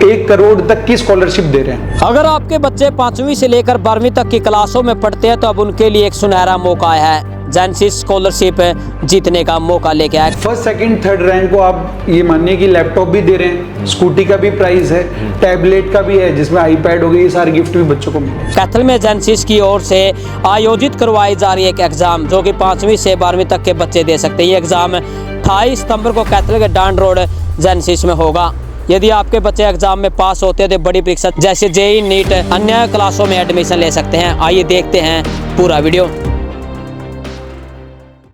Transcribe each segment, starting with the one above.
1 करोड़ तक की स्कॉलरशिप दे रहे हैं। अगर आपके बच्चे 5वीं से लेकर 12वीं तक की क्लासों में पढ़ते हैं तो अब उनके लिए एक सुनहरा मौका है। जेनेसिस स्कॉलरशिप जीतने का मौका लेके आए। फर्स्ट सेकंड थर्ड रैंक को आप ये मानिए कि लैपटॉप भी दे रहे हैं, स्कूटी का भी प्राइस है, टैबलेट का भी है जिसमें आईपैड हो गई, ये सारे गिफ्ट भी बच्चों को मिले। कैथल में जेनेसिस की ओर से आयोजित करवाई जा रही एक एग्जाम जो कि 5वीं से 12वीं तक के बच्चे दे सकते हैं। ये एग्जाम 28 सितंबर को कैथल के डांड रोड जेनेसिस में होगा। यदि आपके बच्चे एग्जाम में पास होते हैं तो बड़ी परीक्षा जैसे जेईई, नीट, अन्य क्लासों में एडमिशन ले सकते हैं। आइए देखते हैं पूरा वीडियो।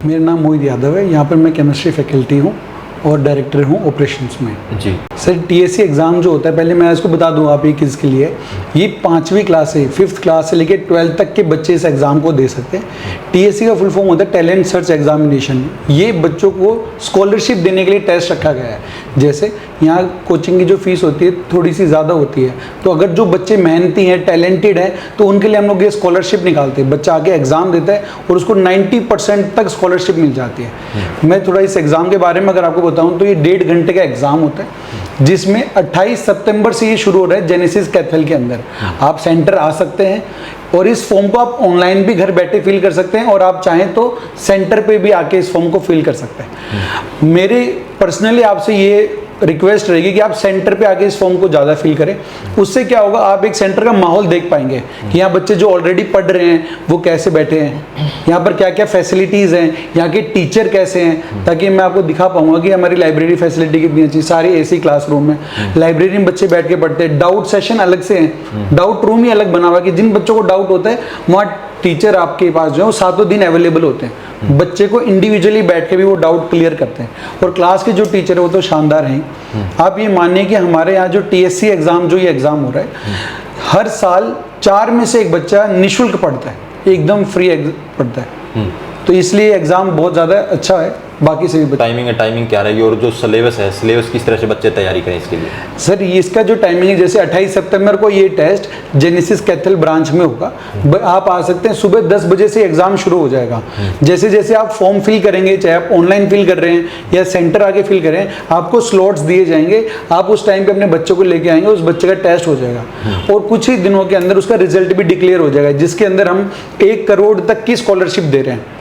मेरा नाम मोहित यादव है, यहाँ पर मैं केमिस्ट्री फैकल्टी हूँ और डायरेक्टर हूँ ऑपरेशंस में। जी सर, टीएससी एग्ज़ाम जो होता है, पहले मैं इसको बता दूँ आप ये किसके लिए है। ये 5वीं क्लास से 5th क्लास से लेकर 12th तक के बच्चे इस एग्ज़ाम को दे सकते हैं। टीएससी का फुल फॉर्म होता है टैलेंट सर्च एग्जामिनेशन। ये बच्चों को स्कॉलरशिप देने के लिए टेस्ट रखा गया है। जैसे यहाँ कोचिंग की जो फीस होती है थोड़ी सी ज़्यादा होती है, तो अगर जो बच्चे मेहनती हैं, टैलेंटेड हैं, तो उनके लिए हम लोग ये स्कॉलरशिप निकालते हैं। बच्चा आगे एग्ज़ाम देता है और उसको 90% तक स्कॉलरशिप मिल जाती है। मैं थोड़ा इस एग्ज़ाम के बारे में अगर आपको बताऊँ तो ये 1.5 घंटे का एग्ज़ाम होता है, जिसमें 28 सितंबर से ये शुरू हो रहा है जेनेसिस कैथल के अंदर। आप सेंटर आ सकते हैं और इस फॉर्म को आप ऑनलाइन भी घर बैठे फिल कर सकते हैं और आप चाहें तो सेंटर पे भी आके इस फॉर्म को फिल कर सकते हैं। मेरे पर्सनली आपसे ये रिक्वेस्ट रहेगी कि आप सेंटर पे आके इस फॉर्म को ज़्यादा फिल करें। उससे क्या होगा, आप एक सेंटर का माहौल देख पाएंगे कि यहाँ बच्चे जो ऑलरेडी पढ़ रहे हैं वो कैसे बैठे हैं, यहाँ पर क्या क्या फैसिलिटीज़ हैं, यहाँ के टीचर कैसे हैं, ताकि मैं आपको दिखा पाऊंगा कि हमारी लाइब्रेरी फैसिलिटी कितनी अच्छी। सारे एसी क्लासरूम है, लाइब्रेरी में बच्चे बैठ के पढ़ते हैं। डाउट सेशन अलग से हैं, डाउट रूम ही अलग बना हुआ है कि जिन बच्चों को डाउट होता है वहाँ टीचर आपके पास जो है वो 7 दिन अवेलेबल होते हैं। बच्चे को इंडिविजुअली बैठ के भी वो डाउट क्लियर करते हैं और क्लास के जो टीचर है वो तो शानदार हैं। आप ये मानिए कि हमारे यहाँ जो टीएससी एग्ज़ाम जो ये एग्ज़ाम हो रहा है, हर साल 4 में से 1 बच्चा निःशुल्क पढ़ता है, एकदम फ्री पढ़ता है। तो इसलिए एग्ज़ाम बहुत ज़्यादा अच्छा है बाकी से भी। टाइमिंग क्या रहेगी और जो सिलेबस है, सिलेबस किस तरह से बच्चे तैयारी करें इसके लिए? सर, इसका जो टाइमिंग है, जैसे 28 सितंबर को ये टेस्ट जेनेसिस कैथल ब्रांच में होगा। आप आ सकते हैं, सुबह 10 बजे से एग्जाम शुरू हो जाएगा। जैसे जैसे आप फॉर्म फिल करेंगे, चाहे आप ऑनलाइन फिल कर रहे हैं या सेंटर आके फिल करें, आपको स्लॉट्स दिए जाएंगे। आप उस टाइम पे अपने बच्चों को लेके आएंगे, उस बच्चे का टेस्ट हो जाएगा और कुछ ही दिनों के अंदर उसका रिजल्ट भी डिक्लेयर हो जाएगा, जिसके अंदर हम 1 करोड़ तक की स्कॉलरशिप दे रहे हैं।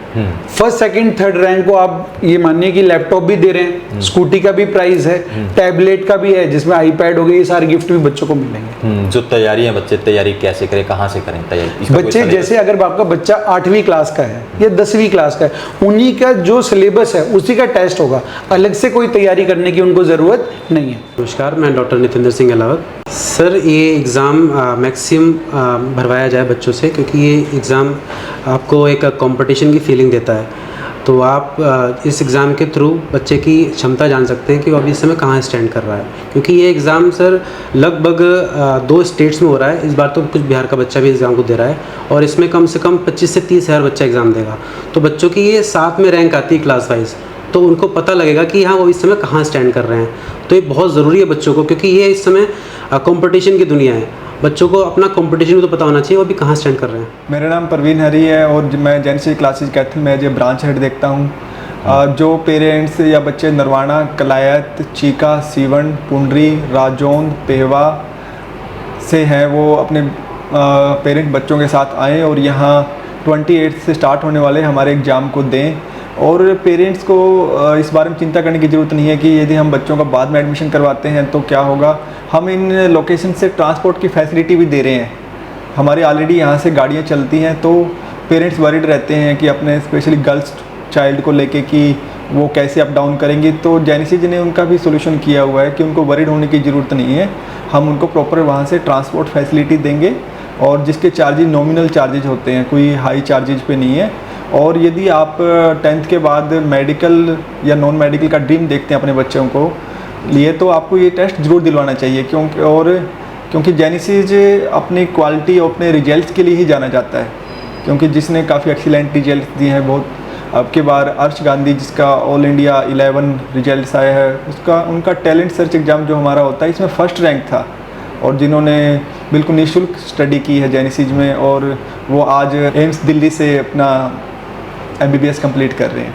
फर्स्ट सेकंड थर्ड रैंक को आप ये मानिए कि लैपटॉप भी दे रहे हैं, स्कूटी का भी प्राइस है, टैबलेट का भी है जिसमें आईपैड हो गई, ये सारे गिफ्ट भी बच्चों को मिलेंगे। जो तैयारी है, बच्चे तैयारी कैसे करें, कहाँ से करें तैयारी? बच्चे जैसे अगर आपका बच्चा 8वीं क्लास का है या 10वीं क्लास का है, उन्हीं का जो सिलेबस है उसी का टेस्ट होगा, अलग से कोई तैयारी करने की उनको ज़रूरत नहीं है। नमस्कार, मैं डॉक्टर नितेंद्र सिंह अलावत। सर, ये एग्ज़ाम मैक्सिमम भरवाया जाए बच्चों से, क्योंकि ये एग्ज़ाम आपको एक कंपटीशन की फीलिंग देता है। तो आप इस एग्ज़ाम के थ्रू बच्चे की क्षमता जान सकते हैं कि वो अभी इस समय कहाँ स्टैंड कर रहा है, क्योंकि ये एग्ज़ाम सर लगभग 2 स्टेट्स में हो रहा है। इस बार तो कुछ बिहार का बच्चा भी एग्ज़ाम को दे रहा है और इसमें कम से कम 25 से 30 हज़ार बच्चा एग्ज़ाम देगा। तो बच्चों की ये 7 में रैंक आती है क्लास वाइज, तो उनको पता लगेगा कि हाँ वो इस समय कहाँ स्टैंड कर रहे हैं। तो ये बहुत ज़रूरी है बच्चों को, क्योंकि ये इस समय कंपटीशन की दुनिया है। बच्चों को अपना कंपटीशन भी तो पता होना चाहिए, वो भी कहाँ स्टैंड कर रहे हैं। मेरा नाम परवीन हरी है और मैं जेनेसिस क्लासेस कैथल में जो ब्रांच हेड देखता हूँ। जो पेरेंट्स या बच्चे नरवाना, कलायत, चीका, सीवन, पुंडरी, राजौंद, पेहवा से हैं, वो अपने पेरेंट बच्चों के साथ आएँ और यहाँ 28 से स्टार्ट होने वाले हमारे एग्ज़ाम को दें। और पेरेंट्स को इस बारे में चिंता करने की ज़रूरत नहीं है कि यदि हम बच्चों का बाद में एडमिशन करवाते हैं तो क्या होगा। हम इन लोकेशन से ट्रांसपोर्ट की फैसिलिटी भी दे रहे हैं। हमारे ऑलरेडी यहाँ से गाड़ियाँ चलती हैं, तो पेरेंट्स वरीड रहते हैं कि अपने स्पेशली गर्ल्स चाइल्ड को लेके कि वो कैसे अप डाउन करेंगी। तो जेनेसिस ने उनका भी सोल्यूशन किया हुआ है कि उनको वरीड होने की ज़रूरत नहीं है। हम उनको प्रॉपर वहाँ से ट्रांसपोर्ट फैसिलिटी देंगे और जिसके चार्जेज नॉमिनल चार्जेज होते हैं, कोई हाई चार्जेज पे नहीं है। और यदि आप 10th के बाद मेडिकल या नॉन मेडिकल का ड्रीम देखते हैं अपने बच्चों को लिए, तो आपको ये टेस्ट ज़रूर दिलवाना चाहिए, क्योंकि जेनेसिस अपनी क्वालिटी और अपने रिजल्ट्स के लिए ही जाना जाता है। क्योंकि जिसने काफ़ी एक्सीलेंट रिजल्ट दिए हैं, बहुत अब के बार अर्श गांधी जिसका ऑल इंडिया 11 रिजल्ट्स आया है, उनका टैलेंट सर्च एग्ज़ाम जो हमारा होता है इसमें फर्स्ट रैंक था। और जिन्होंने बिल्कुल निःशुल्क स्टडी की है जेनेसिस में, और वो आज एम्स दिल्ली से अपना MBBS कंप्लीट कर रहे हैं।